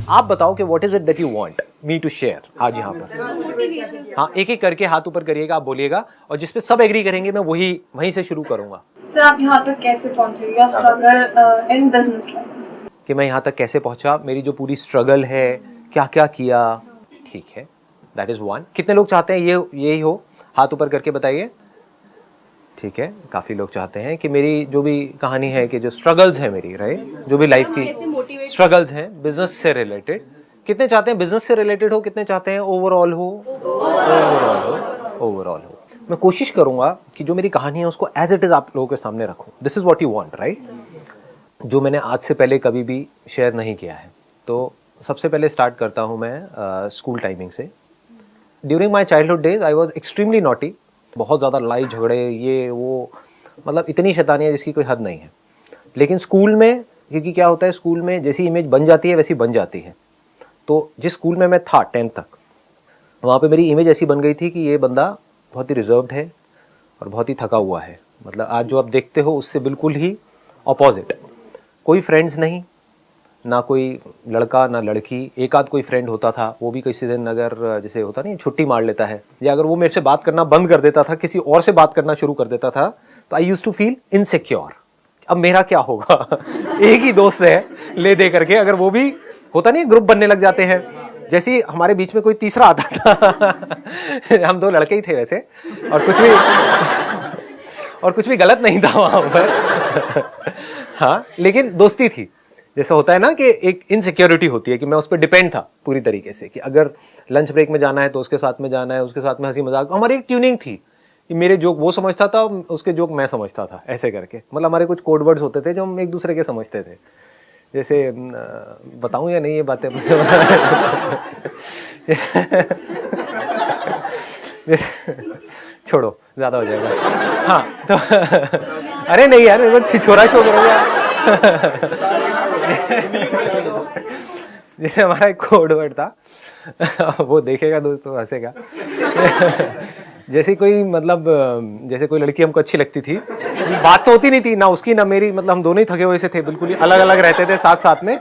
आप बताओ कि what is it that you want me to share आज यहाँ पर। हाँ, एक एक करके हाथ ऊपर करिएगा, आप बोलिएगा, और जिसपे सब एग्री करेंगे मैं वहीं से शुरू करूंगा। सर आप यहाँ तक कैसे पहुँचे, your struggle in business life? कि मैं यहाँ तक कैसे पहुँचा, मेरी जो पूरी स्ट्रगल है, क्या क्या किया। ठीक है, दैट इज वन। कितने लोग चाहते हैं यही हो, हाथ ऊपर करके बताइए। ठीक है, काफ़ी लोग चाहते हैं कि मेरी जो भी कहानी है, कि जो स्ट्रगल्स है मेरी, राइट, जो भी लाइफ की स्ट्रगल्स हैं बिजनेस से रिलेटेड। कितने चाहते हैं बिजनेस से रिलेटेड हो, कितने चाहते हैं ओवरऑल हो? ओवरऑल हो। मैं कोशिश करूंगा कि जो मेरी कहानी है उसको एज इट इज आप लोगों के सामने रखूं। This is what you want, right, जो मैंने आज से पहले कभी भी शेयर नहीं किया है। तो सबसे पहले स्टार्ट करता हूं मैं स्कूल टाइमिंग से। During my childhood days I was extremely naughty. बहुत ज़्यादा लड़ाई झगड़े, ये वो, मतलब इतनी शैतानियाँ जिसकी कोई हद नहीं है। लेकिन स्कूल में, क्योंकि क्या होता है, स्कूल में जैसी इमेज बन जाती है वैसी बन जाती है। तो जिस स्कूल में मैं था 10th तक, वहाँ पे मेरी इमेज ऐसी बन गई थी कि ये बंदा बहुत ही रिजर्व्ड है और बहुत ही थका हुआ है। मतलब आज जो आप देखते हो उससे बिल्कुल ही ऑपोजिट। कोई फ्रेंड्स नहीं, ना कोई लड़का ना लड़की। एक आध कोई फ्रेंड होता था, वो भी किसी दिन अगर जैसे होता नहीं छुट्टी मार लेता है, या अगर वो मेरे से बात करना बंद कर देता था, किसी और से बात करना शुरू कर देता था, तो I used to feel insecure. अब मेरा क्या होगा? एक ही दोस्त है ले दे करके, अगर वो भी होता नहीं ग्रुप बनने लग जाते हैं, जैसे ही हमारे बीच में कोई तीसरा आता था हम दो लड़के ही थे वैसे, और कुछ भी गलत नहीं था वहां पर हाँ, लेकिन दोस्ती थी। जैसा होता है ना कि एक इनसिक्योरिटी होती है, कि मैं उस पर डिपेंड था पूरी तरीके से, कि अगर लंच ब्रेक में जाना है तो उसके साथ में जाना है, उसके साथ में हंसी मजाक। हमारी एक ट्यूनिंग थी कि मेरे जोक वो समझता था, उसके जोक मैं समझता था, ऐसे करके। मतलब हमारे कुछ कोड वर्ड्स होते थे जो हम एक दूसरे के समझते थे। जैसे बताऊं या नहीं ये बातें? छोड़ो, ज्यादा हो जाएगा। हाँ तो अरे नहीं यार, वो छिछोरा शो करोगे। जैसे हमारा एक कोड वर्ड था वो देखेगा दोस्तों हंसेगा। जैसे कोई, मतलब जैसे कोई लड़की हमको अच्छी लगती थी, बात तो होती नहीं थी ना उसकी ना मेरी, मतलब हम दोनों ही थके हुए से थे, बिल्कुल ही अलग अलग रहते थे साथ साथ में।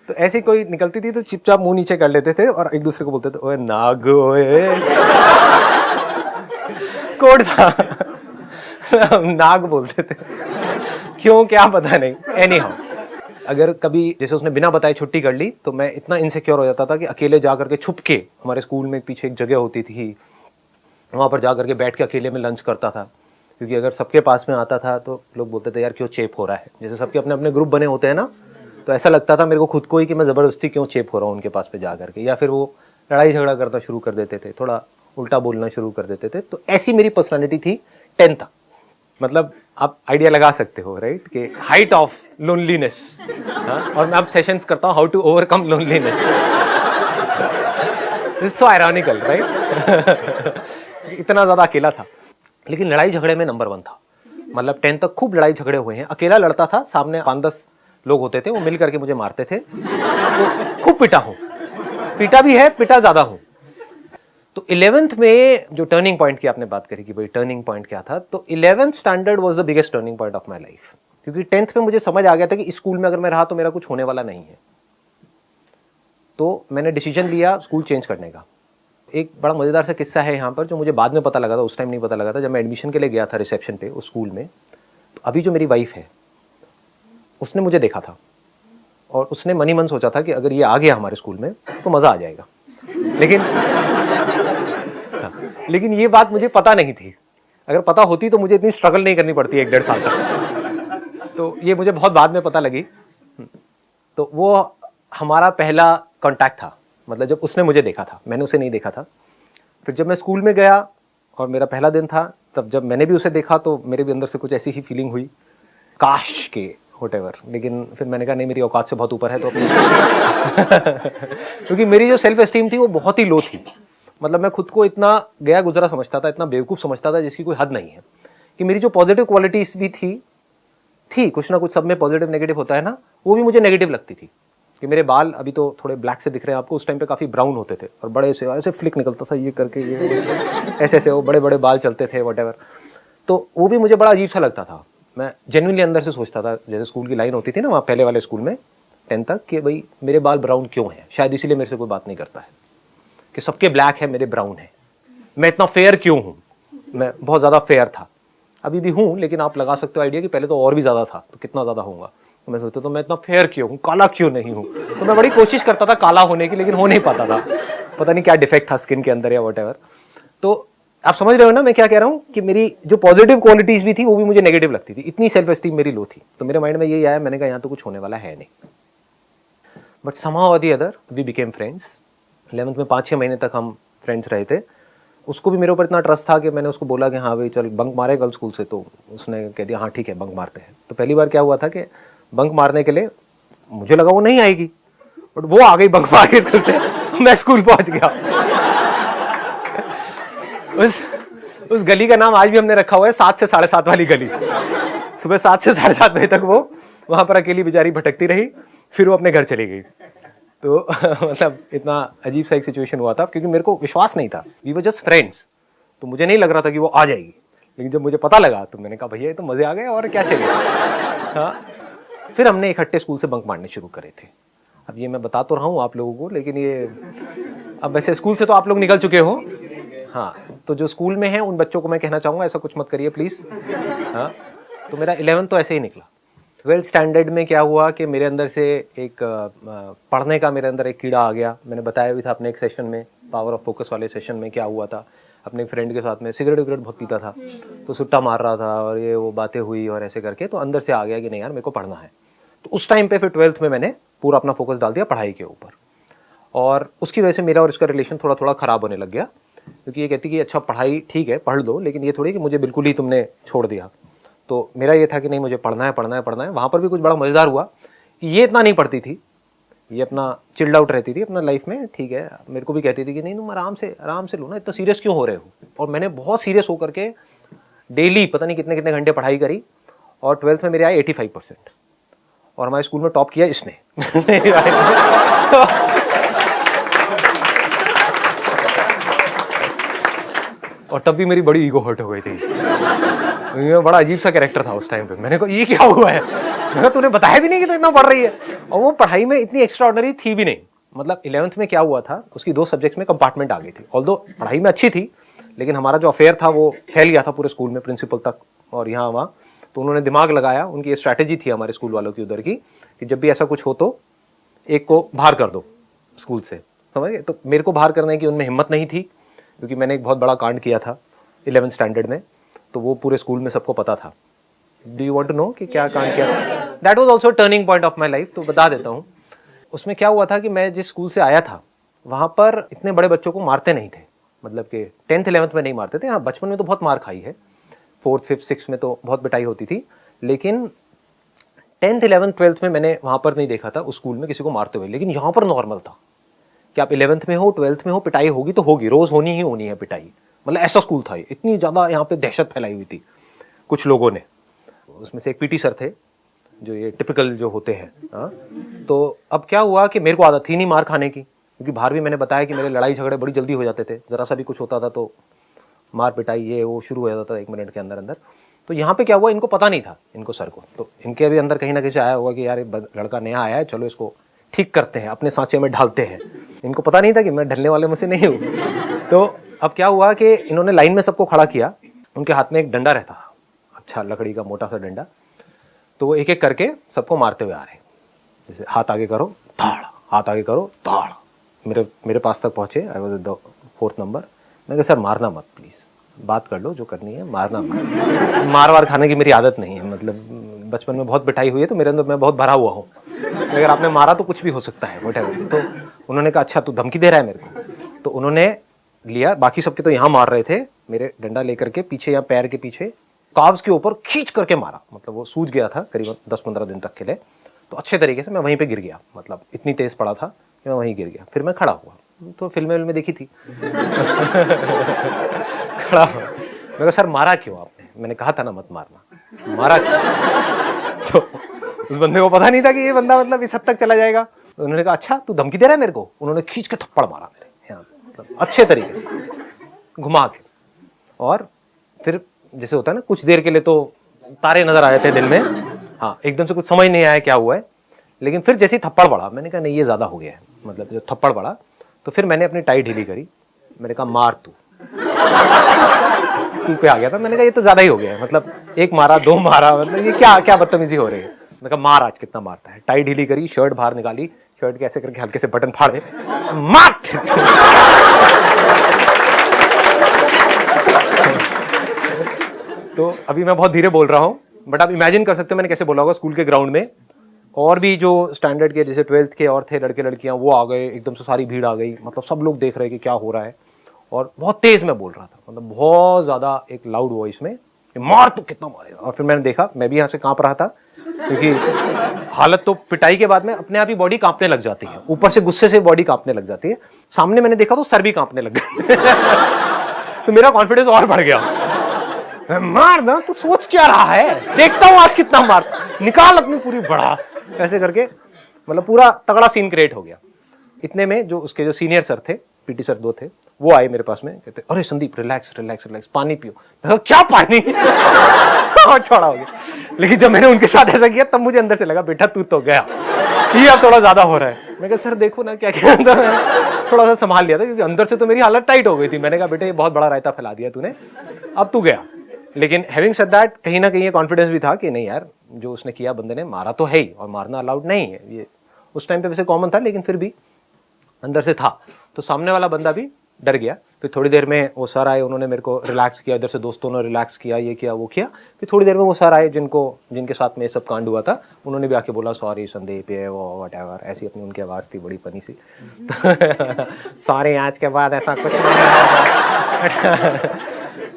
तो ऐसी कोई निकलती थी तो चुपचाप मुंह नीचे कर लेते थे और एक दूसरे को बोलते थे, ओए नाग ओए। कोड था नाग बोलते थे, क्यों क्या पता नहीं। एनी हाउ, अगर कभी जैसे उसने बिना बताए छुट्टी कर ली तो मैं इतना इनसिक्योर हो जाता था कि अकेले जा करके छुप के, हमारे स्कूल में पीछे एक जगह होती थी, वहाँ पर जा करके बैठ के अकेले में लंच करता था। क्योंकि अगर सबके पास में आता था तो लोग बोलते थे यार क्यों चेप हो रहा है। जैसे सबके अपने अपने ग्रुप बने होते हैं ना, तो ऐसा लगता था मेरे को खुद को ही कि मैं ज़बरदस्ती क्यों चेप हो रहा हूँ उनके पास पे जा करके, या फिर वो लड़ाई झगड़ा करना शुरू कर देते थे, थोड़ा उल्टा बोलना शुरू कर देते थे। तो ऐसी मेरी पर्सनैलिटी थी 10th तक। मतलब आप आइडिया लगा सकते हो, राइट, कि हाइट ऑफ लोनलीनेस। और मैं अब सेशंस करता हूँ how to overcome loneliness. So ironical, right. इतना ज्यादा अकेला था, लेकिन लड़ाई झगड़े में नंबर 1 था। मतलब 10th तक खूब लड़ाई झगड़े हुए हैं। अकेला लड़ता था, सामने 5-10 लोग होते थे, वो मिल करके मुझे मारते थे। तो खूब पिटा हूं, पिटा भी है, पिटा ज्यादा हूं। तो 11th में जो टर्निंग पॉइंट की आपने बात करी कि भाई टर्निंग पॉइंट क्या था, तो 11th standard was the biggest turning point of my life. क्योंकि 10th में मुझे समझ आ गया था कि इस स्कूल में अगर मैं रहा तो मेरा कुछ होने वाला नहीं है। तो मैंने डिसीजन लिया स्कूल चेंज करने का। एक बड़ा मजेदार सा किस्सा है यहाँ पर, जो मुझे बाद में पता लगा था, उस टाइम नहीं पता लगा था। जब मैं एडमिशन के लिए गया था रिसेप्शन पे उस स्कूल में, तो अभी जो मेरी वाइफ है उसने मुझे देखा था और उसने मन ही मन सोचा था कि अगर ये आ गया हमारे स्कूल में तो मजा आ जाएगा। लेकिन ये बात मुझे पता नहीं थी। अगर पता होती तो मुझे इतनी स्ट्रगल नहीं करनी पड़ती 1-1.5 साल तक। तो ये मुझे बहुत बाद में पता लगी। तो वो हमारा पहला कांटेक्ट था, मतलब जब उसने मुझे देखा था, मैंने उसे नहीं देखा था। फिर जब मैं स्कूल में गया और मेरा पहला दिन था, तब जब मैंने भी उसे देखा तो मेरे भी अंदर से कुछ ऐसी ही फीलिंग हुई, काश के व्हाटएवर। लेकिन फिर मैंने कहा नहीं, मेरी औकात से बहुत ऊपर है तो क्योंकि मेरी जो सेल्फ एस्टीम थी वो बहुत ही लो थी। मतलब मैं खुद को इतना गया गुजरा समझता था, इतना बेवकूफ़ समझता था जिसकी कोई हद नहीं है। कि मेरी जो पॉजिटिव क्वालिटीज भी थी कुछ ना कुछ, सब में पॉजिटिव नेगेटिव होता है ना, वो भी मुझे नेगेटिव लगती थी। कि मेरे बाल अभी तो थोड़े ब्लैक से दिख रहे हैं आपको, उस टाइम पे काफ़ी ब्राउन होते थे और बड़े से ऐसे फ्लिक निकलता था ये करके, ये ऐसे ऐसे वो बड़े बड़े बाल चलते थे व्हाटएवर। तो वो भी मुझे बड़ा अजीब सा लगता था। मैं जेन्युइनली अंदर से सोचता था, जैसे स्कूल की लाइन होती थी ना वहाँ पहले वाले स्कूल में, 10 तक कि भाई मेरे बाल ब्राउन क्यों हैं, शायद इसीलिए मेरे से कोई बात नहीं करता है, कि सबके ब्लैक है मेरे ब्राउन है, मैं इतना फेयर क्यों हूँ, मैं बहुत ज़्यादा फेयर था, अभी भी हूँ, लेकिन आप लगा सकते हो आइडिया कि पहले तो और भी ज़्यादा था, तो कितना ज़्यादा होऊंगा। तो मैं सोचता तो मैं इतना फेयर क्यों हूँ, काला क्यों नहीं हूँ। तो मैं बड़ी कोशिश करता था काला होने की, लेकिन हो नहीं पाता था, पता नहीं क्या डिफेक्ट था स्किन के अंदर या वट एवर। तो आप समझ रहे हो ना मैं क्या कह रहा हूँ, कि मेरी जो पॉजिटिव क्वालिटीज भी थी वो भी मुझे नेगेटिव लगती थी, इतनी सेल्फ एस्टीम मेरी लो थी। तो मेरे माइंड में यही आया, मैंने कहा यहाँ तो कुछ होने वाला है नहीं। But somehow or the other we became friends। 11th में 5-6 महीने तक हम फ्रेंड्स रहे थे। उसको भी मेरे ऊपर इतना ट्रस्ट था कि मैंने उसको बोला कि हाँ भाई चल बंक मारे गर्ल्स स्कूल से, तो उसने कह दिया हाँ ठीक है बंक मारते हैं। तो पहली बार क्या हुआ था कि बंक मारने के लिए मुझे लगा वो नहीं आएगी, बट वो आ गई बंक मार के स्कूल से। मैं स्कूल पहुंच गया। उस गली का नाम आज भी हमने रखा हुआ है 7 से 7:30 वाली गली। सुबह 7 से 7:30 बजे तक वो वहां पर अकेली बेचारी भटकती रही, फिर वो अपने घर चली गई। तो मतलब इतना अजीब सा एक सिचुएशन हुआ था, क्योंकि मेरे को विश्वास नहीं था, वी वर जस्ट फ्रेंड्स। तो मुझे नहीं लग रहा था कि वो आ जाएगी, लेकिन जब मुझे पता लगा तो मैंने कहा भैया ये तो मजे आ गए और क्या चाहिए। हाँ, फिर हमने इकट्ठे स्कूल से बंक मारने शुरू करे थे। अब ये मैं बता तो रहा हूँ आप लोगों को, लेकिन ये अब वैसे स्कूल से तो आप लोग निकल चुके हो। हाँ, तो जो स्कूल में है उन बच्चों को मैं कहना चाहूँगा ऐसा कुछ मत करिए प्लीज़। हाँ, तो मेरा 11th तो ऐसे ही निकला। 12th स्टैंडर्ड में क्या हुआ कि मेरे अंदर से एक पढ़ने का मेरे अंदर एक कीड़ा आ गया। मैंने बताया भी था अपने एक सेशन में, पावर ऑफ फोकस वाले सेशन में क्या हुआ था। अपने फ्रेंड के साथ में सिगरेट विगरेट बहुत पीता था, तो सुट्टा मार रहा था और ये वो बातें हुई और ऐसे करके तो अंदर से आ गया कि नहीं यार मेरे को पढ़ना है। तो उस टाइम पे फिर 12th में मैंने पूरा अपना फोकस डाल दिया पढ़ाई के ऊपर, और उसकी वजह से मेरा और इसका रिलेशन थोड़ा थोड़ा ख़राब होने लग गया। क्योंकि ये कहती कि अच्छा पढ़ाई ठीक है पढ़ लो, लेकिन ये थोड़ी कि मुझे बिल्कुल ही तुमने छोड़ दिया। तो मेरा ये था कि नहीं मुझे पढ़ना है पढ़ना है पढ़ना है। वहाँ पर भी कुछ बड़ा मज़ेदार हुआ कि ये इतना नहीं पढ़ती थी, ये अपना चिल्ड आउट रहती थी अपना लाइफ में, ठीक है। मेरे को भी कहती थी कि नहीं तुम आराम से लो ना, इतना सीरियस क्यों हो रहे हो। और मैंने बहुत सीरियस होकर के डेली पता नहीं कितने कितने घंटे पढ़ाई करी, और 12th में मेरे आए 85%, और हमारे स्कूल में टॉप किया इसने। और तब भी मेरी बड़ी ईगो हर्ट हो गई थी। ये बड़ा अजीब सा कैरेक्टर था उस टाइम पे। मैंने कहा ये क्या हुआ है, तूने बताया भी नहीं कि तू इतना पढ़ रही है। और वो पढ़ाई में इतनी एक्स्ट्राऑर्डिनरी थी भी नहीं। मतलब 11th में क्या हुआ था, उसकी 2 सब्जेक्ट्स में कंपार्टमेंट आ गई थी। ऑल्दो पढ़ाई में अच्छी थी, लेकिन हमारा जो अफेयर था वो फैल गया था पूरे स्कूल में, प्रिंसिपल तक और यहाँ वहाँ। तो उन्होंने दिमाग लगाया, उनकी ये स्ट्रैटेजी थी हमारे स्कूल वालों की उधर की, कि जब भी ऐसा कुछ हो तो एक को बाहर कर दो स्कूल से, समझ गए। तो मेरे को बाहर करने की उनमें हिम्मत नहीं थी, क्योंकि मैंने एक बहुत बड़ा कांड किया था 11th स्टैंडर्ड में, तो वो पूरे स्कूल में सबको पता था। Do you want to know कि क्या कांड किया था? That was also turning point of my life. तो बता देता हूँ। उसमें क्या हुआ था कि मैं जिस स्कूल से आया था वहाँ पर इतने बड़े बच्चों को मारते नहीं थे, मतलब कि 10th 11th में नहीं मारते थे। हाँ, बचपन में तो बहुत मार खाई है, 4th 5th 6th में तो बहुत पिटाई होती थी, लेकिन 10th 11th 12th में मैंने वहाँ पर नहीं देखा था उस स्कूल में किसी को मारते हुए। लेकिन यहाँ पर नॉर्मल था कि आप 11th में हो 12th में हो, पिटाई होगी तो होगी, रोज होनी ही होनी है पिटाई। मतलब ऐसा स्कूल था ये, इतनी ज़्यादा यहाँ पे दहशत फैलाई हुई थी कुछ लोगों ने। उसमें से एक पीटी सर थे जो ये टिपिकल जो होते हैं। हाँ, तो अब क्या हुआ कि मेरे को आदत थी नहीं मार खाने की, क्योंकि बाहर भी मैंने बताया कि मेरे लड़ाई झगड़े बड़ी जल्दी हो जाते थे, ज़रा सा भी कुछ होता था तो मार पिटाई ये वो शुरू हो जाता था 1 मिनट के अंदर अंदर। तो यहाँ पे क्या हुआ, इनको पता नहीं था, इनको सर को, तो इनके भी अंदर कहीं ना कहीं आया होगा कि यार लड़का नया आया है, चलो इसको ठीक करते हैं, अपने सांचे में ढालते हैं। इनको पता नहीं था कि मैं ढलने वाले में से नहीं हूँ। तो अब क्या हुआ कि इन्होंने लाइन में सबको खड़ा किया, उनके हाथ में एक डंडा रहता था, अच्छा लकड़ी का मोटा सा डंडा। तो वो एक एक करके सबको मारते हुए आ रहे, जैसे हाथ आगे करो ताड़, हाथ आगे करो ताड़। मेरे पास तक पहुंचे, I was the 4th number. मैं कहा सर मारना मत प्लीज़, बात कर लो जो करनी है, मारना मत। मार वार खाने की मेरी आदत नहीं है, मतलब बचपन में बहुत पिटाई हुई है तो मेरे अंदर मैं बहुत भरा हुआ हूँ। अगर आपने मारा तो कुछ भी हो सकता है व्हाटएवर। तो उन्होंने कहा अच्छा तू धमकी दे रहा है मेरे को। तो उन्होंने लिया, बाकी सबके तो यहाँ मार रहे थे, मेरे डंडा लेकर के पीछे या पैर के पीछे काव्स के ऊपर खींच करके मारा। मतलब वो सूज गया था करीबन 10-15 दिन तक के लिए, तो अच्छे तरीके से मैं वहीं पे गिर गया। मतलब इतनी तेज पड़ा था कि मैं वहीं गिर गया। फिर मैं खड़ा हुआ, तो फिल्में देखी थी। खड़ा हुआ, मैं कहा सर मारा क्यों आपने? मैंने कहा था ना मत मारना, मारा क्यों? तो उस बंदे को पता नहीं था कि ये बंदा मतलब इस हद तक चला जाएगा। तो उन्होंने कहा अच्छा तू धमकी दे रहा है मेरे को। उन्होंने खींच के थप्पड़ मारा मेरे यहाँ, मतलब अच्छे तरीके से घुमा के। और फिर जैसे होता है ना, कुछ देर के लिए तो तारे नजर आ जाते हैं दिल में। हाँ, एकदम से कुछ समझ नहीं आया क्या हुआ है, लेकिन फिर जैसे ही थप्पड़ पड़ा मैंने कहा नहीं ये ज़्यादा हो गया है, मतलब जब थप्पड़ पड़ा तो फिर मैंने अपनी टाई ढीली करी, मैंने कहा मार तू तू पे आ गया था। मैंने कहा ये तो ज़्यादा ही हो गया है, मतलब एक मारा दो मारा, मतलब ये क्या क्या बदतमीजी हो रही है। मैंने कहा मार आज कितना मारता है। टाई ढीली करी, शर्ट बाहर निकाली, शर्ट के ऐसे करके हल्के से बटन फाड़े, मार तो अभी मैं बहुत धीरे बोल रहा हूँ, बट आप इमेजिन कर सकते हैं मैंने कैसे बोला होगा स्कूल के ग्राउंड में। और भी जो स्टैंडर्ड के जैसे 12th के और थे लड़के लड़कियां, वो आ गए, एकदम से सारी भीड़ आ गई, मतलब सब लोग देख रहे हैं कि क्या हो रहा है। और बहुत तेज मैं बोल रहा था, मतलब बहुत ज्यादा एक लाउड वॉइस में, मार तू कितना मारेगा। और फिर मैंने देखा, मैं भी यहाँ से कांप रहा था, क्योंकि हालत तो पिटाई के बाद में अपने आप ही बॉडी कांपने लग जाती है, ऊपर से गुस्से से बॉडी कांपने लग जाती है। सामने मैंने देखा तो सर भी कांपने लग गए तो मेरा कॉन्फिडेंस और बढ़ गया। मार ना तो सोच क्या रहा है, देखता हूं आज कितना मार, निकाल अपनी पूरी भड़ास, ऐसे करके मतलब पूरा तगड़ा सीन क्रिएट हो गया। इतने में जो उसके जो सीनियर सर थे, पीटी सर 2 थे, वो आए मेरे पास में, कहते अरे संदीप रिलैक्स रिलैक्स रिलैक्स, पानी पियो। मैं कहा क्या पानी और छोड़ा हो गया। लेकिन जब मैंने उनके साथ ऐसा किया तब मुझे अंदर से लगा बेटा तू तो गया, ये अब थोड़ा ज्यादा हो रहा है। मैं कहा सर देखो ना क्या क्या, थोड़ा सा संभाल लिया था क्योंकि अंदर से तो मेरी हालत टाइट हो गई थी। मैंने कहा बेटा ये बहुत बड़ा रायता फैला दिया तूने, अब तू गया। लेकिन हैविंग सेड दैट, कहीं ना कहीं ये कॉन्फिडेंस भी था कि नहीं यार जो उसने किया, बंदे ने मारा तो है ही, और मारना अलाउड नहीं है, ये उस टाइम पे वैसे कॉमन था, लेकिन फिर भी अंदर से था। तो सामने वाला बंदा भी डर गया। फिर थोड़ी देर में वो सर आए, उन्होंने मेरे को रिलैक्स किया, इधर से दोस्तों ने रिलैक्स किया, ये किया वो किया। फिर थोड़ी देर में वो सर आए जिनके साथ में ये सब कांड हुआ था, उन्होंने भी आके बोला सॉरी संदीप ये वो व्हाटएवर, ऐसी अपनी उनकी आवाज़ थी बड़ी फनी सी सॉरी आज के बाद ऐसा कुछ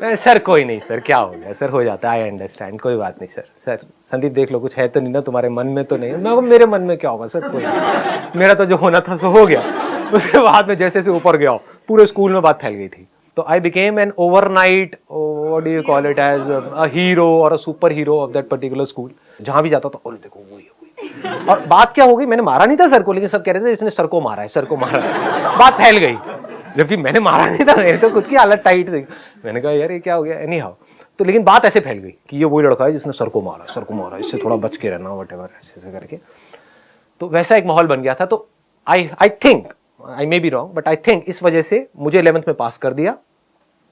नहीं सर कोई नहीं सर, क्या हो गया सर, हो जाता है, आई अंडरस्टैंड, कोई बात नहीं सर। सर संदीप देख लो कुछ है तो नहीं ना तुम्हारे मन में, तो नहीं। मैं मेरे मन में क्या होगा सर, कोई नहीं, मेरा तो जो होना था सो हो गया। उसके बाद में जैसे से ऊपर गया पूरे स्कूल में बात फैल गई थी। तो I became an overnight, what do you call it, as a hero और a super hero of that particular school. जहां भी जाता था और देखो वही है। और बात क्या हो गई, मैंने मारा नहीं था सर को, लेकिन सब कह रहे थे इसने सर को मारा है, सर को मारा है। बात फैल गई, जबकि मैंने मारा नहीं था, मेरी तो खुद की हालत टाइट थी। मैंने कहा यार ये क्या हो गया, एनी हाउ। तो लेकिन बात ऐसे फैल गई कि ये वही लड़का है जिसने सर को मारा, इससे थोड़ा बच के रहना, व्हाटएवर, ऐसे करके। तो वैसा एक माहौल बन गया था। तो I think, I may be wrong, but I think इस वजह से मुझे 11th में पास कर दिया,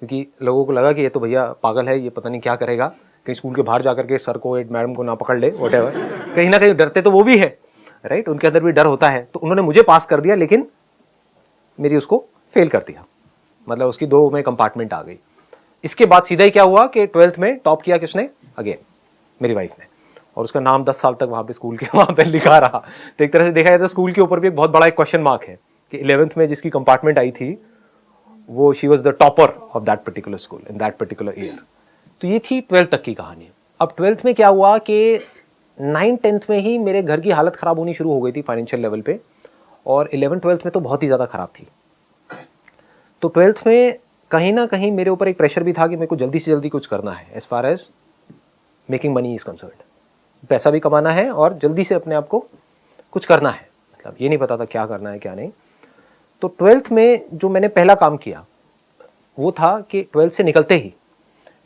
क्योंकि लोगों को लगा कि ये तो भैया पागल है, ये पता नहीं क्या करेगा, कहीं स्कूल के बाहर जाकर के सर को, मैडम को ना पकड़ ले, व्हाटएवर। कहीं ना कहीं डरते तो वो भी है, राइट, उनके अंदर भी डर होता है। तो उन्होंने मुझे पास कर दिया, लेकिन मेरी उसको फेल कर दिया, मतलब उसकी 2 में कंपार्टमेंट आ गई। इसके बाद सीधा ही क्या हुआ कि 12th में टॉप किया किसने, अगेन मेरी वाइफ ने, और उसका नाम 10 साल तक वहाँ पे स्कूल के वहाँ पे लिखा रहा। तो एक तरह से देखा जाए तो स्कूल के ऊपर भी एक बहुत बड़ा एक क्वेश्चन मार्क है कि 11th में जिसकी कंपार्टमेंट आई थी वो she was the topper of that particular school in that particular year. तो ये थी 12th तक की कहानी। अब 12th में क्या हुआ कि 9th-10th में ही मेरे घर की हालत ख़राब होनी शुरू हो गई थी फाइनेंशियल लेवल पे, और 11th-12th में तो बहुत ही ज़्यादा ख़राब थी। तो 12th में कहीं ना कहीं मेरे ऊपर एक प्रेशर भी था कि मेरे को जल्दी से जल्दी कुछ करना है, as far as making money is concerned. पैसा भी कमाना है और जल्दी से अपने आप को कुछ करना है, मतलब ये नहीं पता था क्या करना है क्या नहीं। तो 12th में जो मैंने पहला काम किया वो था कि 12th से निकलते ही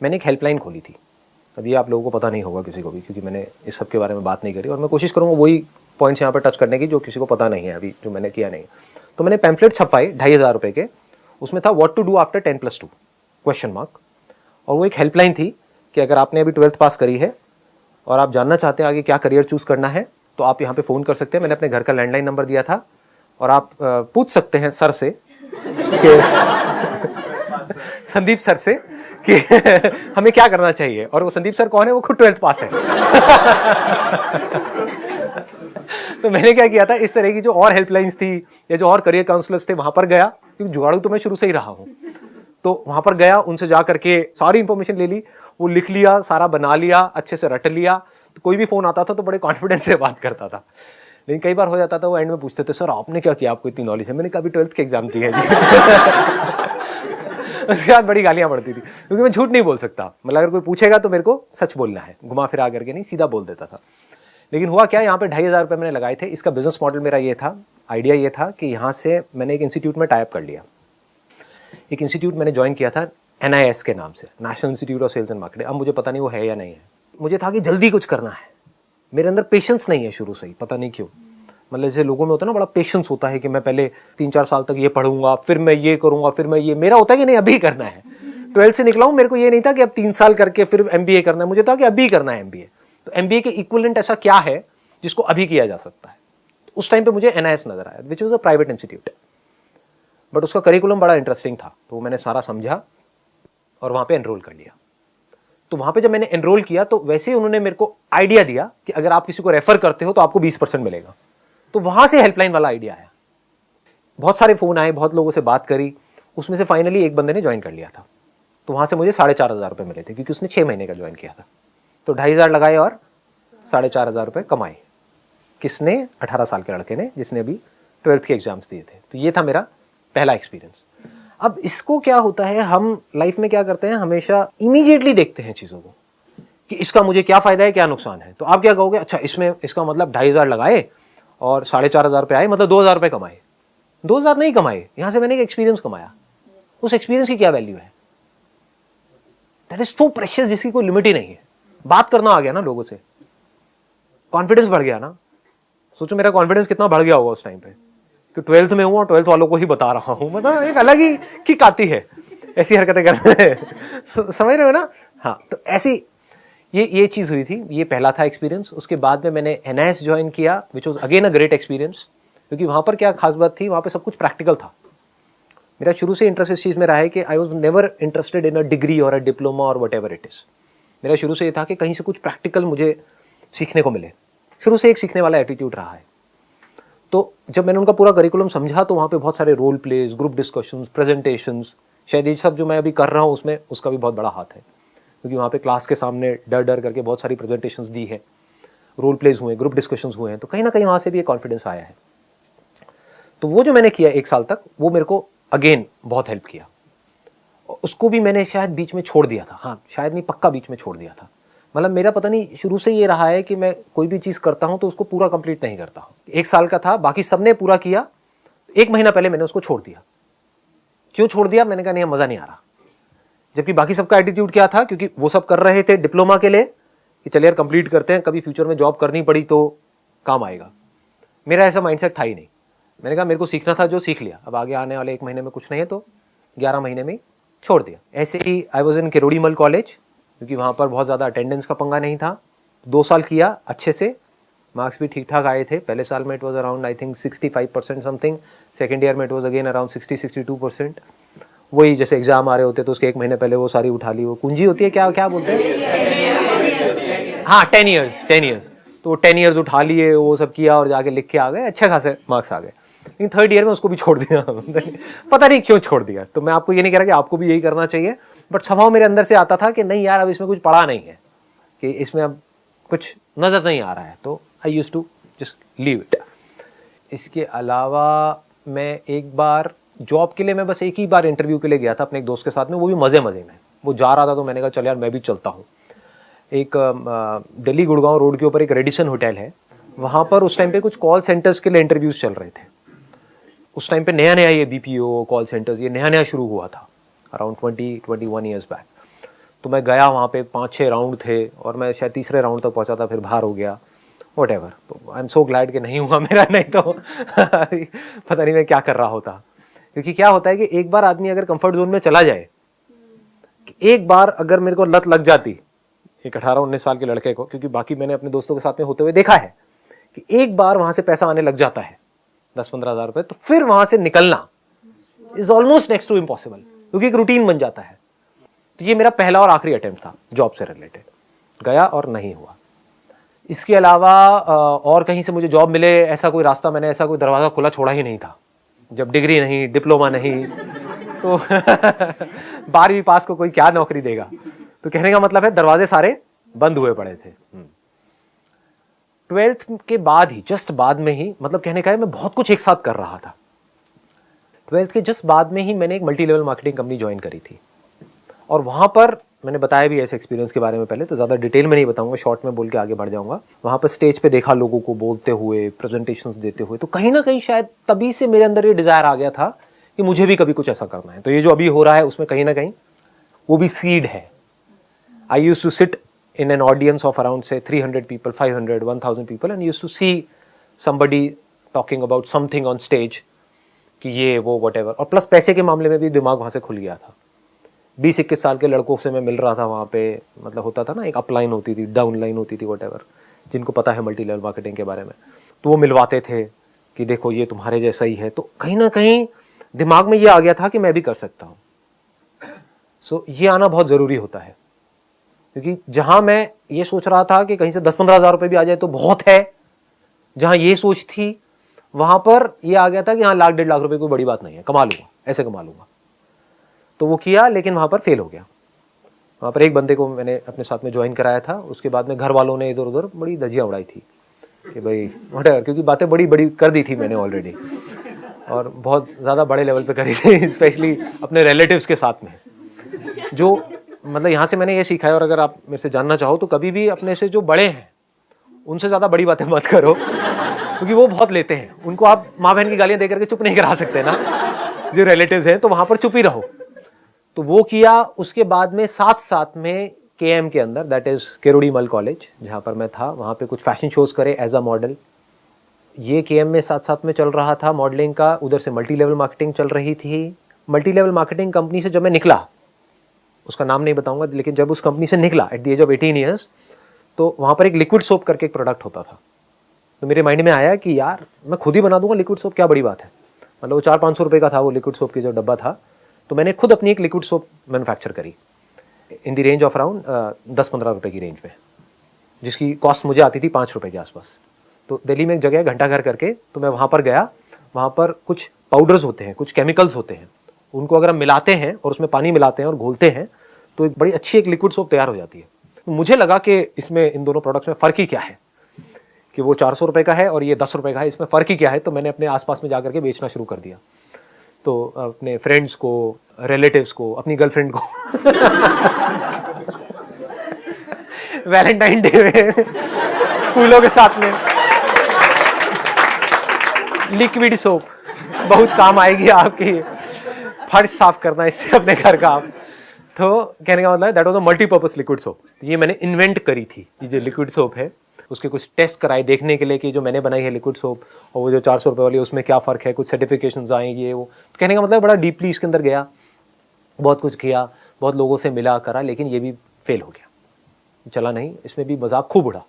मैंने एक हेल्पलाइन खोली थी। अब ये आप लोगों को पता नहीं होगा किसी को भी, क्योंकि मैंने इस सब के बारे में बात नहीं करी, और मैं कोशिश करूँगा वही पॉइंट्स यहाँ पर टच करने की जो किसी को पता नहीं है अभी, जो मैंने किया नहीं। तो मैंने पैम्फलेट छपवाए 2500 रुपये के, उसमें था what to do after 10+2 question mark. और वो एक हेल्पलाइन थी कि अगर आपने अभी 12th पास करी है और आप जानना चाहते हैं आगे क्या करियर चूज करना है, तो आप यहाँ पे फ़ोन कर सकते हैं। मैंने अपने घर का लैंडलाइन नंबर दिया था, और आप पूछ सकते हैं सर से कि संदीप सर से कि हमें क्या करना चाहिए। और वो संदीप सर कौन है, वो खुद 12th पास है तो मैंने क्या किया था, इस तरह की जो और हेल्पलाइंस थी या जो और करियर काउंसलर्स थे वहां पर गया, क्योंकि जुगाड़ू तो मैं शुरू से ही रहा हूँ। तो वहां पर गया, उनसे जा करके सारी इंफॉर्मेशन ले ली, वो लिख लिया, सारा बना लिया, अच्छे से रट लिया। तो कोई भी फोन आता था तो बड़े कॉन्फिडेंस से बात करता था। लेकिन कई बार हो जाता था वो एंड में पूछते थे सर आपने क्या किया, आपको इतनी नॉलेज है। मैंने कहा अभी 12th के एग्जाम दी है उसके बाद बड़ी गालियां पड़ती थी, क्योंकि मैं झूठ नहीं बोल सकता। मतलब अगर कोई पूछेगा तो मेरे को सच बोलना है, घुमा फिरा करके नहीं, सीधा बोल देता था। लेकिन हुआ क्या, यहाँ पे 2500 रुपये मैंने लगाए थे। इसका बिजनेस मॉडल मेरा ये था, आइडिया ये था कि यहाँ से मैंने एक इंस्टीट्यूट में टाइप कर लिया। एक इंस्टीट्यूट मैंने ज्वाइन किया था NIS के नाम से, national institute of sales and marketing. अब मुझे पता नहीं वो है या नहीं है। मुझे था कि जल्दी कुछ करना है, मेरे अंदर पेशेंस नहीं है शुरू से ही, पता नहीं क्यों। मतलब जैसे लोगों में होता है ना, बड़ा पेशेंस होता है कि मैं पहले 3-4 साल तक ये पढ़ूंगा, फिर मैं ये करूंगा, फिर मैं ये, मेरा होता है कि नहीं अभी करना है। 12th से निकला हूं, मेरे को ये नहीं था कि अब 3 साल करके फिर MBA करना है, मुझे था कि अभी करना है MBA। तो MBA के इक्विवेलेंट ऐसा क्या है जिसको अभी किया जा सकता है? तो उस टाइम पे मुझे NIS नजर आया, which was a private institute, but उसका करिकुलम बड़ा इंटरेस्टिंग था, तो मैंने सारा समझा और वहां पे एनरोल कर लिया। तो वहां पे जब मैंने एनरोल किया तो वैसे ही उन्होंने मेरे को आइडिया दिया कि अगर आप किसी को रेफर करते हो तो आपको 20% मिलेगा। तो वहां से हेल्पलाइन वाला आइडिया आया। बहुत सारे फोन आए, बहुत लोगों से बात करी, उसमें से फाइनली एक बंदे ने ज्वाइन कर लिया था। तो वहां से मुझे 4,500 रुपये मिले थे, क्योंकि उसने 6 महीने का ज्वाइन किया था। तो 2,500 लगाए और 4,500 रुपये कमाए। किसने? 18 साल के लड़के ने, जिसने अभी 12th के एग्जाम्स दिए थे। तो ये था मेरा पहला एक्सपीरियंस। अब इसको क्या होता है, हम लाइफ में क्या करते हैं, हमेशा इमीडिएटली देखते हैं चीजों को कि इसका मुझे क्या फायदा है, क्या नुकसान है। तो आप क्या कहोगे, अच्छा इसमें इसका मतलब 2,500 लगाए और 4,500 रुपये आए, मतलब 2,000 रुपये कमाए। 2,000 नहीं कमाए, यहां से मैंने एक एक्सपीरियंस कमाया। उस एक्सपीरियंस की क्या वैल्यू है? दैट इज सो प्रेशियस, जिसकी कोई लिमिट ही नहीं है। बात करना आ गया ना लोगों से, कॉन्फिडेंस बढ़ गया ना। सोचो मेरा कॉन्फिडेंस कितना बढ़ गया होगा उस टाइम पे कि 12th में हूँ और 12th वालों को ही बता रहा हूँ। मतलब एक अलग ही किक आती है ऐसी हरकतें करने में। समझ रहे हो ना? हाँ, तो ऐसी ये चीज हुई थी। ये पहला था एक्सपीरियंस। उसके बाद में मैंने NIS ज्वाइन किया, which was again a great experience, क्योंकि वहां पर क्या खास बात थी, वहां पे सब कुछ प्रैक्टिकल था। मेरा शुरू से इंटरेस्ट इस चीज में रहा है कि I was never interested in a degree और अ डिप्लोमा और वट एवर इट इज। मेरा शुरू से ये था कि कहीं से कुछ प्रैक्टिकल मुझे सीखने को मिले। शुरू से एक सीखने वाला एटीट्यूड रहा है। तो जब मैंने उनका पूरा करिकुलम समझा तो वहाँ पे बहुत सारे role plays, group discussions, presentations, शायद ये सब जो मैं अभी कर रहा हूँ उसमें उसका भी बहुत बड़ा हाथ है, क्योंकि वहाँ पे क्लास के सामने डर डर करके बहुत सारी प्रेजेंटेशंस दी है, रोल प्लेज हुए, ग्रुप डिस्कशंस हुए हैं। तो कहीं ना कहीं वहाँ से भी एक कॉन्फिडेंस आया है। तो वो जो मैंने किया 1 साल तक, वो मेरे को अगेन बहुत हेल्प किया। उसको भी मैंने शायद बीच में छोड़ दिया था, हाँ शायद नहीं, पक्का बीच में छोड़ दिया था। मतलब मेरा पता नहीं, शुरू से ये रहा है कि मैं कोई भी चीज़ करता हूं तो उसको पूरा कंप्लीट नहीं करता हूं। 1 साल का था, बाकी सबने पूरा किया, 1 महीना पहले मैंने उसको छोड़ दिया। क्यों छोड़ दिया? मैंने कहा नहीं, मज़ा नहीं आ रहा। जबकि बाकी सबका एटीट्यूड क्या था, क्योंकि वो सब कर रहे थे डिप्लोमा के लिए कि चलिए यार कंप्लीट करते हैं, कभी फ्यूचर में जॉब करनी पड़ी तो काम आएगा। मेरा ऐसा माइंडसेट था ही नहीं। मैंने कहा मेरे को सीखना था, जो सीख लिया, अब आगे आने वाले 1 महीने में कुछ नहीं है, तो 11 महीने में छोड़ दिया। ऐसे ही I was in Kirorimal College, क्योंकि वहाँ पर बहुत ज़्यादा अटेंडेंस का पंगा नहीं था। 2 साल किया अच्छे से, मार्क्स भी ठीक ठाक आए थे। पहले साल में it was around I think 65% something, second year में इट वॉज अगेन अराउंड 60-62%। वही जैसे एग्जाम आ रहे होते तो उसके 1 महीने पहले वो सारी उठा ली, वो कुंजी होती है, क्या क्या बोलते हैं, हाँ 10 ईयर्स, तो 10 ईयर्स उठा लिए, वो सब किया और जाके लिख के आ गए, अच्छे खासे मार्क्स आ गए। लेकिन 3rd ईयर में उसको भी छोड़ दिया। पता नहीं क्यों छोड़ दिया। तो मैं आपको ये नहीं कह रहा कि आपको भी यही करना चाहिए, बट स्वभाव मेरे अंदर से आता था कि नहीं यार, अब इसमें कुछ पढ़ा नहीं है, कि इसमें अब कुछ नजर नहीं आ रहा है, तो I used to just leave it. इसके अलावा मैं एक बार जॉब के लिए, मैं बस एक ही बार इंटरव्यू के लिए गया था अपने एक दोस्त के साथ में, वो भी मजे में। वो जा रहा था तो मैंने कहा चल यार मैं भी चलता हूँ। एक दिल्ली गुड़गांव रोड के ऊपर एक रेडिसन होटल है, वहाँ पर उस टाइम पे कुछ कॉल सेंटर्स के लिए इंटरव्यूज चल रहे थे। उस टाइम पे नया नया ये BPO कॉल सेंटर्स ये नया नया शुरू हुआ था, अराउंड 20-21 ईयर्स बैक। तो मैं गया, वहाँ पे 5-6 राउंड थे और मैं शायद 3रे राउंड तक पहुँचा था, फिर बाहर हो गया, वट एवर। तो आई एम सो ग्लैड कि नहीं हुआ मेरा, नहीं तो पता नहीं मैं क्या कर रहा होता। क्योंकि क्या होता है कि एक बार आदमी अगर कंफर्ट जोन में चला जाए, एक बार अगर मेरे को लत लग जाती एक 18-19 साल के लड़के को, क्योंकि बाकी मैंने अपने दोस्तों के साथ में होते हुए देखा है कि एक बार वहां से पैसा आने लग जाता है 10-15 हज़ार रुपए, तो फिर वहां से निकलना is almost next to impossible, क्योंकि एक रूटीन बन जाता है। तो ये मेरा पहला और आखिरी अटेम्प्ट था जॉब से रिलेटेड, गया और नहीं हुआ। इसके अलावा और कहीं से मुझे जॉब मिले ऐसा कोई रास्ता, मैंने ऐसा कोई दरवाजा खुला छोड़ा ही नहीं था। जब डिग्री नहीं, डिप्लोमा नहीं, तो 12वीं पास को कोई क्या नौकरी देगा। तो कहने का मतलब है दरवाजे सारे बंद हुए पड़े थे। 12th के बाद ही, जस्ट बाद में ही, मतलब कहने का है मैं बहुत कुछ एक साथ कर रहा था। 12th के जस्ट बाद में ही मैंने एक multi level marketing company join करी थी, और वहां पर मैंने बताया भी ऐसे एक्सपीरियंस के बारे में पहले, तो ज़्यादा डिटेल में नहीं बताऊंगा, शॉर्ट में बोल के आगे बढ़ जाऊंगा। वहां पर स्टेज पे देखा लोगों को बोलते हुए, प्रेजेंटेशंस देते हुए, तो कहीं ना कहीं शायद तभी से मेरे अंदर ये डिजायर आ गया था कि मुझे भी कभी कुछ ऐसा करना है। तो ये जो अभी हो रहा है उसमें कहीं ना कहीं वो भी सीड है। I used to sit in an audience of around say 300 people, 500, 1000 people, and used to see somebody talking about something on stage कि ये वो वट और प्लस पैसे के मामले में भी दिमाग वहाँ से खुल गया था। 20-21 साल के लड़कों से मैं मिल रहा था वहाँ पे, मतलब होता था ना, एक अपलाइन होती थी, डाउन लाइन होती थी, वट जिनको पता है मल्टी लेवल मार्केटिंग के बारे में, तो वो मिलवाते थे कि देखो ये तुम्हारे जैसा ही है। तो कहीं ना कहीं दिमाग में ये आ गया था कि मैं भी कर सकता हूँ। सो ये आना बहुत ज़रूरी होता है, क्योंकि जहाँ मैं ये सोच रहा था कि कहीं से 10-15 हज़ार रुपये भी आ जाए तो बहुत है, जहाँ ये सोच थी वहाँ पर ये आ गया था कि हाँ 1-1.5 लाख रुपये कोई बड़ी बात नहीं है, कमा लूँगा, ऐसे कमा लूँगा। तो वो किया, लेकिन वहाँ पर फेल हो गया। वहाँ पर एक बंदे को मैंने अपने साथ में ज्वाइन कराया था, उसके बाद में घर वालों ने इधर उधर बड़ी धजिया उड़ाई थी कि भाई वटेवर, क्योंकि बातें बड़ी बड़ी कर दी थी मैंने ऑलरेडी, और बहुत ज़्यादा बड़े लेवल पे करी थी, स्पेशली अपने रिलेटिव्स के साथ में। जो मतलब यहाँ से मैंने ये सीखा है, और अगर आप मेरे से जानना चाहो तो कभी भी अपने से जो बड़े हैं उनसे ज़्यादा बड़ी बातें मत करो, क्योंकि वो बहुत लेते हैं। उनको आप माँ बहन की गालियाँ दे करके चुप नहीं करा सकते ना, जो रिलेटिव्स हैं, तो वहाँ पर चुप ही रहो। तो वो किया। उसके बाद में साथ में KM के अंदर, दैट इज़ केरोड़ी मल कॉलेज, जहाँ पर मैं था, वहाँ पे कुछ फैशन शोज़ करे एज अ मॉडल। ये KM में साथ में चल रहा था मॉडलिंग का, उधर से मल्टी लेवल मार्केटिंग चल रही थी। मल्टी लेवल मार्केटिंग कंपनी से जब मैं निकला, उसका नाम नहीं बताऊंगा, लेकिन जब उस कंपनी से निकला at the age of 18 years, तो वहाँ पर एक लिक्विड सोप करके एक प्रोडक्ट होता था। तो मेरे माइंड में आया कि यार मैं खुद ही बना दूंगा लिक्विड सोप, क्या बड़ी बात है। मतलब वो 400-500 रुपये का था वो लिक्विड सोप की जो डब्बा था, तो मैंने खुद अपनी एक लिक्विड सोप मैन्युफैक्चर करी in the range of around 10-15 रुपये की रेंज में, जिसकी कॉस्ट मुझे आती थी 5 रुपये के आसपास। तो दिल्ली में एक जगह है घंटा घर करके, तो मैं वहाँ पर गया। वहाँ पर कुछ पाउडर्स होते हैं, कुछ केमिकल्स होते हैं, उनको अगर हम मिलाते हैं और उसमें पानी मिलाते हैं और घोलते हैं तो एक बड़ी अच्छी एक लिक्विड सोप तैयार हो जाती है। तो मुझे लगा कि इसमें इन दोनों प्रोडक्ट्स में फ़र्क ही क्या है, कि वो 400 रुपये का है और ये 10 रुपये का है, इसमें फ़र्क ही क्या है। तो मैंने अपने आसपास में जाकर के बेचना शुरू कर दिया। तो अपने फ्रेंड्स को, रिलेटिव्स को, अपनी गर्लफ्रेंड को वैलेंटाइन डे में फूलों के साथ में लिक्विड सोप बहुत काम आएगी आपकी, फर्श साफ करना इससे अपने घर का आप। तो कहने का मतलब that was a multipurpose liquid soap. ये मैंने इन्वेंट करी थी, ये जो लिक्विड सोप है उसके कुछ टेस्ट कराए देखने के लिए कि जो मैंने बनाई है लिक्विड सोप और वो जो 400 रुपये वाली उसमें क्या फ़र्क है, कुछ सर्टिफिकेशंस आएंगे वो। तो कहने का मतलब बड़ा डीपली इसके अंदर गया, बहुत कुछ किया, बहुत लोगों से मिला करा, लेकिन ये भी फेल हो गया, चला नहीं। इसमें भी मजाक खूब उड़ा,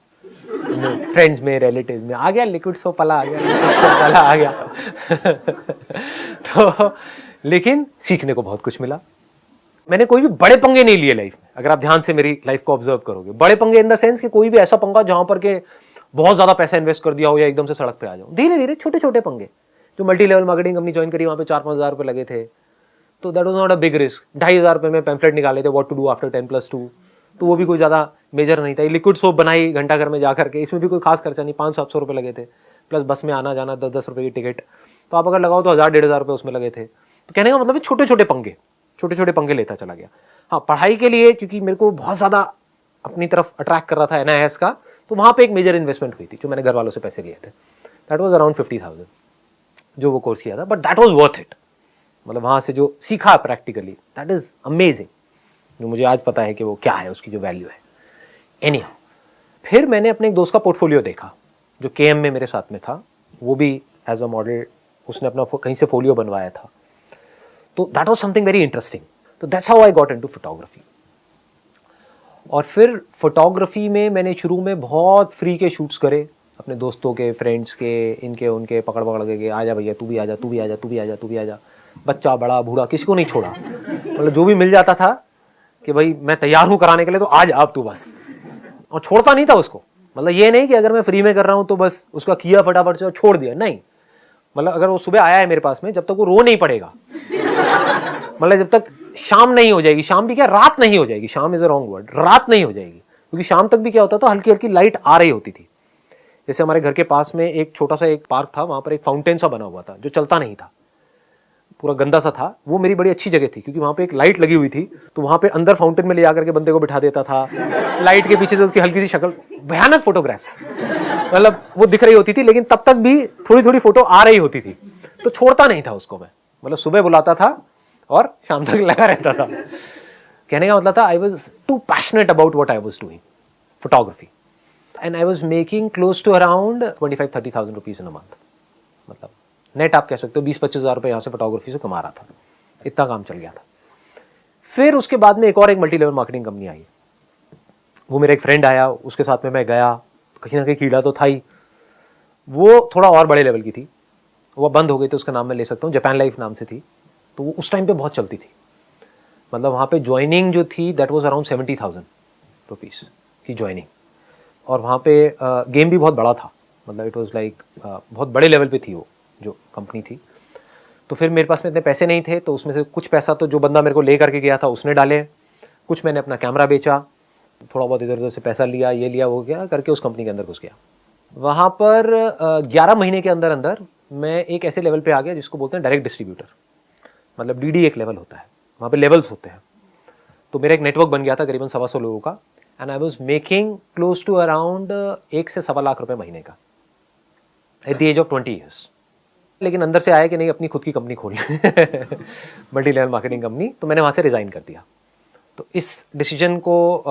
फ्रेंड्स में, रिलेटिव्स में, आ गया लिक्विड सोप वाला, आ गया लिक्विड सोप वाला आ गया तो लेकिन सीखने को बहुत कुछ मिला। मैंने कोई भी बड़े पंगे नहीं लिए लाइफ में। अगर आप ध्यान से मेरी लाइफ को ऑब्जर्व करोगे, बड़े पंगे इन द सेंस कि कोई भी ऐसा पंगा जहां पर के बहुत ज्यादा पैसा इन्वेस्ट कर दिया हो या एकदम से सड़क पे आ जाओ। धीरे धीरे छोटे छोटे पंगे। जो multi level marketing company join करी, वहां पे 4-5 हज़ार रुपए लगे थे, तो that was not a big risk. 2,500 रुपए में पैम्फलेट निकाले थे, व्हाट टू डू आफ्टर 10+2, तो वो भी कोई ज्यादा मेजर नहीं था। लिक्विड सोप बनाई घंटा घर में जाकर के, इसमें भी कोई खास खर्चा नहीं, 500-700 रुपए लगे थे, प्लस बस में आना जाना 10-10 रुपए की टिकट, तो आप अगर लगाओ तो 1,000-1,500 रुपए उसमें लगे थे। तो कहने का मतलब छोटे छोटे पंगे लेता चला गया। हाँ, पढ़ाई के लिए क्योंकि मेरे को बहुत ज़्यादा अपनी तरफ अट्रैक्ट कर रहा था NIS का, तो वहाँ पे एक मेजर इन्वेस्टमेंट हुई थी जो मैंने घर वालों से पैसे लिए थे। दैट वाज अराउंड 50,000 जो वो कोर्स किया था, but that was worth it. मतलब वहाँ से जो सीखा प्रैक्टिकली, दैट इज़ अमेजिंग, जो मुझे आज पता है कि वो क्या है, उसकी जो वैल्यू है। एनीहाउ, फिर मैंने अपने एक दोस्त का पोर्टफोलियो देखा जो KM में मेरे साथ में था, वो भी एज अ मॉडल, उसने अपना कहीं से फोलियो बनवाया था। तो that was something very interesting. तो that's how I got into photography. और फिर फोटोग्राफी में मैंने शुरू में बहुत फ्री के शूट्स करे, अपने दोस्तों के, फ्रेंड्स के, इनके उनके, पकड़ के आजा भैया, तू भी आजा, तू भी आजा, तू भी आजा, तू भी आजा, बच्चा बड़ा बूढ़ा किसी को नहीं छोड़ा। मतलब जो भी मिल जाता था कि भाई मैं तैयार हूँ कराने के लिए, तो आज आप तू बस, और छोड़ता नहीं था उसको। मतलब ये नहीं कि अगर मैं फ्री में कर रहा हूँ तो बस उसका किया फटाफट से और छोड़ दिया, नहीं। मतलब अगर वो सुबह आया है मेरे पास में, जब तक वो रो नहीं पड़ेगा, मतलब जब तक शाम नहीं हो जाएगी, शाम भी क्या, रात नहीं हो जाएगी, शाम इज अ रॉन्ग वर्ड, रात नहीं हो जाएगी, क्योंकि शाम तक भी क्या होता था, हल्की हल्की लाइट आ रही होती थी। जैसे हमारे घर के पास में एक छोटा सा एक पार्क था, वहां पर एक फाउंटेन सा बना हुआ था जो चलता नहीं था, पूरा गंदा सा था। वो मेरी बड़ी अच्छी जगह थी क्योंकि वहां पे एक लाइट लगी हुई थी, तो वहां पे अंदर फाउंटेन में ले जाकर के बंदे को बिठा देता था, लाइट के पीछे से उसकी हल्की सी शक्ल, भयानक फोटोग्राफ्स, मतलब वो दिख रही होती थी, लेकिन तब तक भी थोड़ी थोड़ी फोटो आ रही होती थी, तो छोड़ता नहीं था उसको मैं। मतलब सुबह बुलाता था और शाम तक लगा रहता था। कहने का मतलब था I was too passionate about what I was doing, photography, and I was making close to around 25,000-30,000 rupees in a month. मतलब नेट आप कह सकते हो 20-25 हज़ार रुपये यहाँ से फोटोग्राफी से कमा रहा था, इतना काम चल गया था। फिर उसके बाद में एक और मल्टी लेवल मार्केटिंग कंपनी आई, वो मेरा एक फ्रेंड आया, उसके साथ में मैं गया, कहीं ना कहीं कीड़ा तो था ही। वो थोड़ा और बड़े लेवल की थी, वो बंद हो गई थी, उसका नाम मैं ले सकता हूँ, जापान लाइफ नाम से थी। तो वो उस टाइम पे बहुत चलती थी, मतलब वहाँ पे ज्वाइनिंग जो थी दैट वाज अराउंड 70,000 रुपीज़ की ज्वाइनिंग, और वहाँ पे गेम भी बहुत बड़ा था, मतलब इट वाज लाइक बहुत बड़े लेवल पे थी वो जो कंपनी थी। तो फिर मेरे पास में इतने पैसे नहीं थे, तो उसमें से कुछ पैसा तो जो बंदा मेरे को ले करके गया था उसने डाले, कुछ मैंने अपना कैमरा बेचा, थोड़ा बहुत इधर उधर से पैसा लिया, ये लिया वो गया करके उस कंपनी के अंदर घुस गया। वहाँ पर 11 महीने के अंदर अंदर मैं एक ऐसे लेवल पे आ गया जिसको बोलते हैं डायरेक्ट डिस्ट्रीब्यूटर, मतलब डीडी एक लेवल होता है, वहाँ पे लेवल्स होते हैं। तो मेरा एक नेटवर्क बन गया था करीबन 125 लोगों का, and I was making close to around 1 से 1.25 लाख रुपए महीने का at the age of 20 years. लेकिन अंदर से आया कि नहीं अपनी खुद की कंपनी खोलनी मल्टी लेवल मार्केटिंग कंपनी, तो मैंने वहाँ से रिज़ाइन कर दिया। तो इस डिसीजन को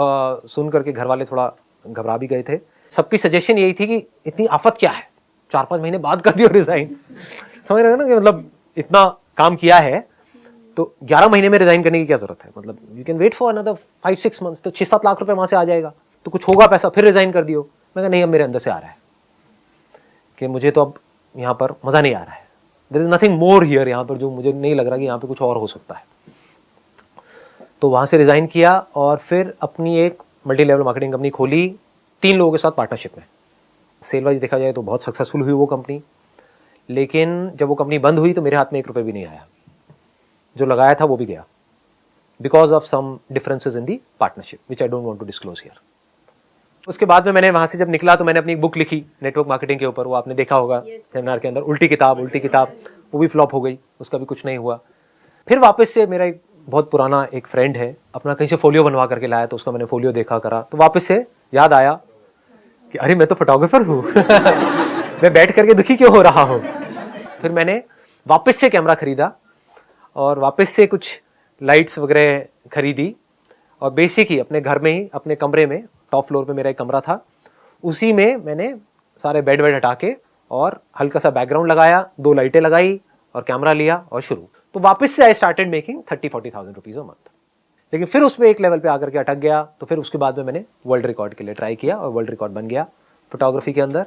सुन करके घर वाले थोड़ा घबरा भी गए थे। सबकी सजेशन यही थी कि इतनी आफत क्या है, 4-5 महीने बाद कर दियो रिज़ाइन, समझ रहे हो ना, कि मतलब इतना काम किया है तो 11 महीने में रिज़ाइन करने की क्या ज़रूरत है, मतलब you can wait for another 5-6 months, तो 6-7 लाख रुपए वहाँ से आ जाएगा, तो कुछ होगा पैसा, फिर रिज़ाइन कर दियो। मैं कहा नहीं, अब मेरे अंदर से आ रहा है कि मुझे तो अब यहाँ पर मज़ा नहीं आ रहा है, there is nothing more here, यहाँ पर जो मुझे नहीं लग रहा कि यहाँ पे कुछ और हो सकता है। तो वहाँ से रिज़ाइन किया और फिर अपनी एक मल्टी लेवल मार्केटिंग कंपनी खोली 3 लोगों के साथ पार्टनरशिप में। सेल वाइज देखा जाए तो बहुत सक्सेसफुल हुई वो कंपनी, लेकिन जब वो कंपनी बंद हुई तो मेरे हाथ में 1 रुपये भी नहीं आया, जो लगाया था वो भी गया, because of some differences in the partnership which I don't want to disclose here. उसके बाद में मैंने वहाँ से जब निकला तो मैंने अपनी बुक लिखी नेटवर्क मार्केटिंग के ऊपर, वो आपने देखा होगा सेमिनार के अंदर, उल्टी किताब, वो भी फ्लॉप हो गई, उसका भी कुछ नहीं हुआ। फिर वापस से मेरा एक बहुत पुराना एक फ्रेंड है, अपना कहीं से फोलियो बनवा करके लाया, तो उसका मैंने फोलियो देखा करा, तो वापस से याद आया कि अरे मैं तो फोटोग्राफर हूँ मैं बैठ करके दुखी क्यों हो रहा हूँ। फिर मैंने वापस से कैमरा खरीदा और वापस से कुछ लाइट्स वगैरह खरीदी, और बेसिक ही अपने घर में ही अपने कमरे में, टॉप फ्लोर पे मेरा एक कमरा था, उसी में मैंने सारे बेड हटा के और हल्का सा बैकग्राउंड लगाया, 2 लाइटें लगाई और कैमरा लिया और शुरू। तो वापस से I started making 30-40,000 rupees a month. लेकिन फिर उसमें एक लेवल पे आकर के अटक गया, तो फिर उसके बाद में मैंने वर्ल्ड रिकॉर्ड के लिए ट्राई किया और वर्ल्ड रिकॉर्ड बन गया फोटोग्राफी के अंदर।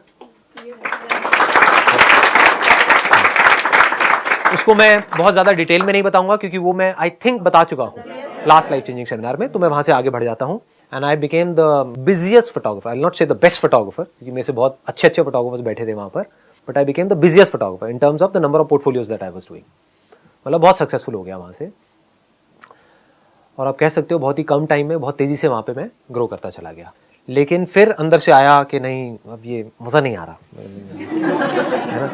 उसको मैं बहुत ज़्यादा डिटेल में नहीं बताऊंगा क्योंकि वो मैं आई थिंक बता चुका हूँ लास्ट लाइफ चेंजिंग सेमिनार में, तो मैं वहाँ से आगे बढ़ जाता हूँ। And I became the busiest photographer, I will not से द बेस्ट फोटोग्राफर क्योंकि मेरे से बहुत अच्छे फोटोग्राफर्स बैठे थे वहाँ पर, but I became the busiest photographer in terms of the number of portfolios that I was doing. मतलब बहुत सक्सेसफुल हो गया वहाँ से, और आप कह सकते हो बहुत ही कम टाइम में बहुत तेज़ी से वहाँ पे मैं ग्रो करता चला गया। लेकिन फिर अंदर से आया कि नहीं, अब ये मज़ा नहीं आ रहा है ना।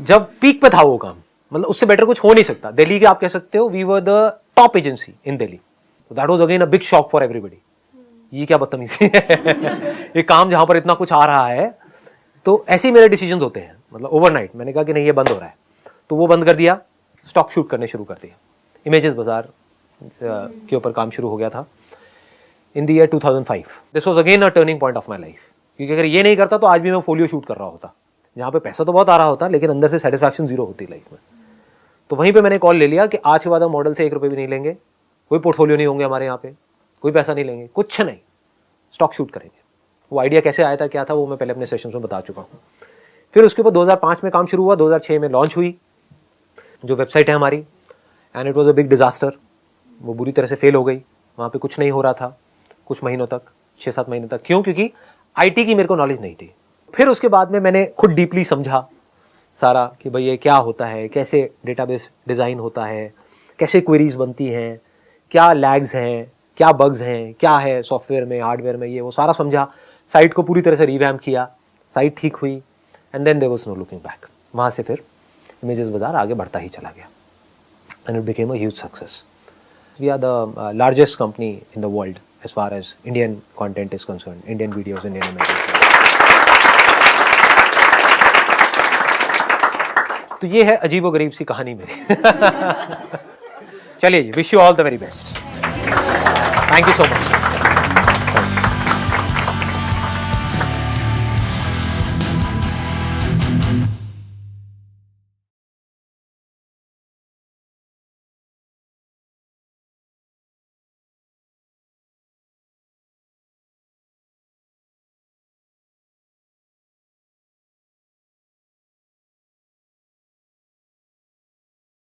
जब पीक पे था वो काम, मतलब उससे बेटर कुछ हो नहीं सकता। दिल्ली के आप कह सकते हो we were the top agency in Delhi, तो that was again a big shock for everybody. ये क्या बदतमीजी है ये काम जहाँ पर इतना कुछ आ रहा है। तो ऐसे ही मेरे डिसीजन होते हैं, मतलब ओवरनाइट मैंने कहा कि नहीं ये बंद हो रहा है, तो वो बंद कर दिया, स्टॉक शूट करने शुरू कर दिया। इमेजेस बाजार के ऊपर काम शुरू हो गया था in the year 2005। This was again a turning point of my life, क्योंकि अगर ये नहीं करता तो आज भी मैं फोलियो शूट कर रहा होता, जहाँ पे पैसा तो बहुत आ रहा होता लेकिन अंदर से सेटिस्फैक्शन जीरो होती लाइफ में। तो वहीं पे मैंने कॉल ले लिया कि आज के बाद हम मॉडल से 1 रुपये भी नहीं लेंगे, कोई पोर्टफोलियो नहीं होंगे हमारे यहाँ पे, कोई पैसा नहीं लेंगे, कुछ नहीं, स्टॉक शूट करेंगे। वो आइडिया कैसे आया था क्या था वो मैं पहले अपने सेशंस में बता चुका हूँ। फिर उसके बाद 2005 में काम शुरू हुआ, 2006 में लॉन्च हुई जो वेबसाइट है हमारी, and it was a big disaster. वो बुरी तरह से फेल हो गई, वहाँ पे कुछ नहीं हो रहा था कुछ महीनों तक, 6-7 महीने तक। क्यों? क्योंकि आईटी की मेरे को नॉलेज नहीं थी। फिर उसके बाद में मैंने खुद डीपली समझा सारा कि भाई ये क्या होता है, कैसे डेटाबेस डिज़ाइन होता है, कैसे क्वेरीज बनती हैं, क्या लैग्स हैं, क्या बग्स हैं, क्या है सॉफ्टवेयर में हार्डवेयर में, ये वो सारा समझा। साइट को पूरी तरह से रिवैम्प किया, साइट ठीक हुई, and then there was no looking back. वहाँ से फिर इमेजेस बाजार आगे बढ़ता ही चला गया and it became a huge success. We are the largest company in the world as far as Indian content is concern, Indian videos, Indian images. तो ये है अजीब व गरीब सी कहानी मेरी चलिए जी, wish you all the very best, thank you so much.